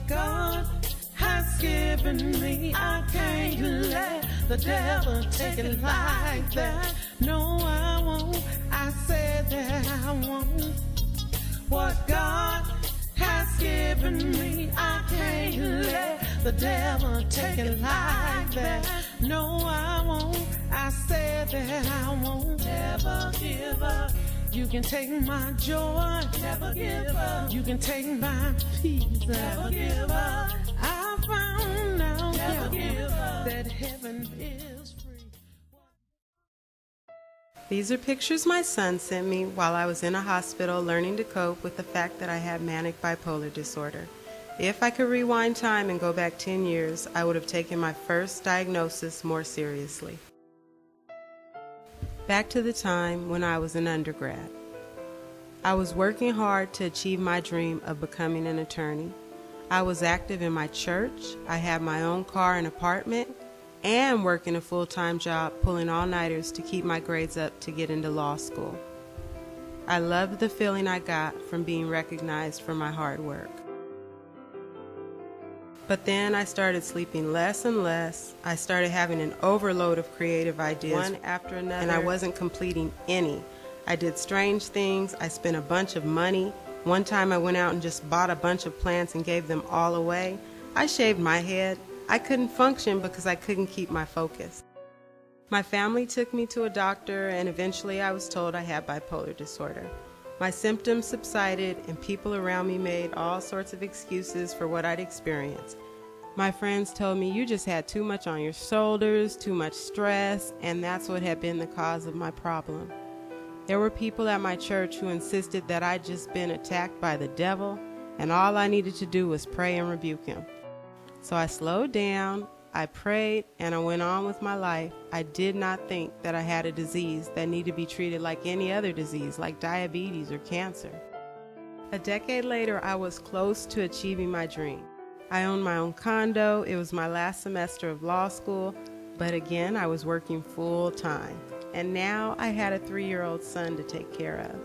God has given me, I can't let the devil take it like that. No, I won't. I said that I won't. What God has given me, I can't let the devil take it like that. No, I won't. I said that I won't. Never give up. You can take my joy, never give up. You can take my peace, never give up. I found out that heaven is free. These are pictures my son sent me while I was in a hospital learning to cope with the fact that I had manic bipolar disorder. If I could rewind time and go back 10 years, I would have taken my first diagnosis more seriously. Back to the time when I was an undergrad. I was working hard to achieve my dream of becoming an attorney. I was active in my church, I had my own car and apartment, and working a full-time job pulling all-nighters to keep my grades up to get into law school. I loved the feeling I got from being recognized for my hard work. But then I started sleeping less and less. I started having an overload of creative ideas, one after another, and I wasn't completing any. I did strange things. I spent a bunch of money. One time I went out and just bought a bunch of plants and gave them all away. I shaved my head. I couldn't function because I couldn't keep my focus. My family took me to a doctor, and eventually I was told I had bipolar disorder. My symptoms subsided, and people around me made all sorts of excuses for what I'd experienced. My friends told me, you just had too much on your shoulders, too much stress, and that's what had been the cause of my problem. There were people at my church who insisted that I'd just been attacked by the devil, and all I needed to do was pray and rebuke him. So I slowed down, I prayed, and I went on with my life. I did not think that I had a disease that needed to be treated like any other disease, like diabetes or cancer. A decade later, I was close to achieving my dream. I owned my own condo. It was my last semester of law school, but again, I was working full time. And now I had a 3-year-old son to take care of.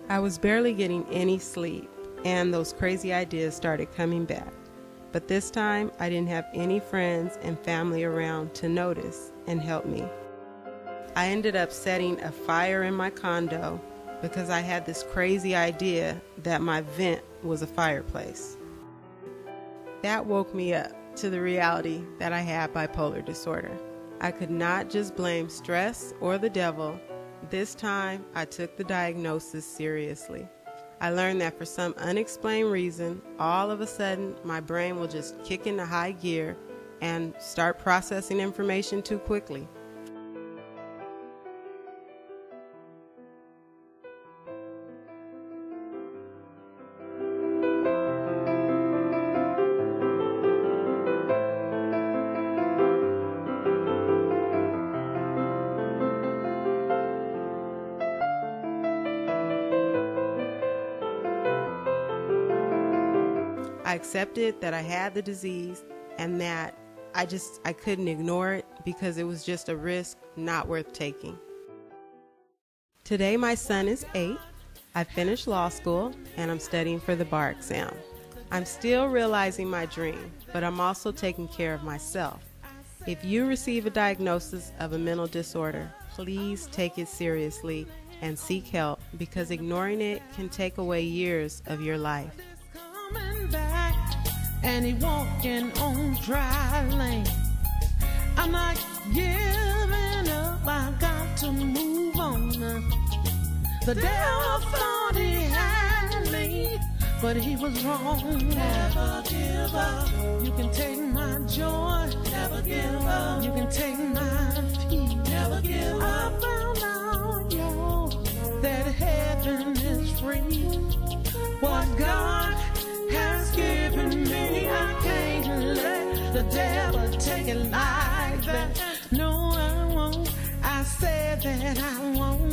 I was barely getting any sleep, and those crazy ideas started coming back. But this time, I didn't have any friends and family around to notice and help me. I ended up setting a fire in my condo because I had this crazy idea that my vent was a fireplace. That woke me up to the reality that I had bipolar disorder. I could not just blame stress or the devil. This time, I took the diagnosis seriously. I learned that for some unexplained reason, all of a sudden, my brain will just kick into high gear and start processing information too quickly. I accepted that I had the disease and that I couldn't ignore it because it was just a risk not worth taking. Today my son is 8. I finished law school and I'm studying for the bar exam. I'm still realizing my dream, but I'm also taking care of myself. If you receive a diagnosis of a mental disorder, please take it seriously and seek help because ignoring it can take away years of your life. And he walking on dry land. I'm not giving up, I got to move on. The devil thought he had me, but he was wrong. Never give up. You can take my joy. Never give up. You can take my peace. Never give up. I found out, yo, that heaven is free. What God has given me, I can't let the devil take it like that. No, I won't. I said that I won't.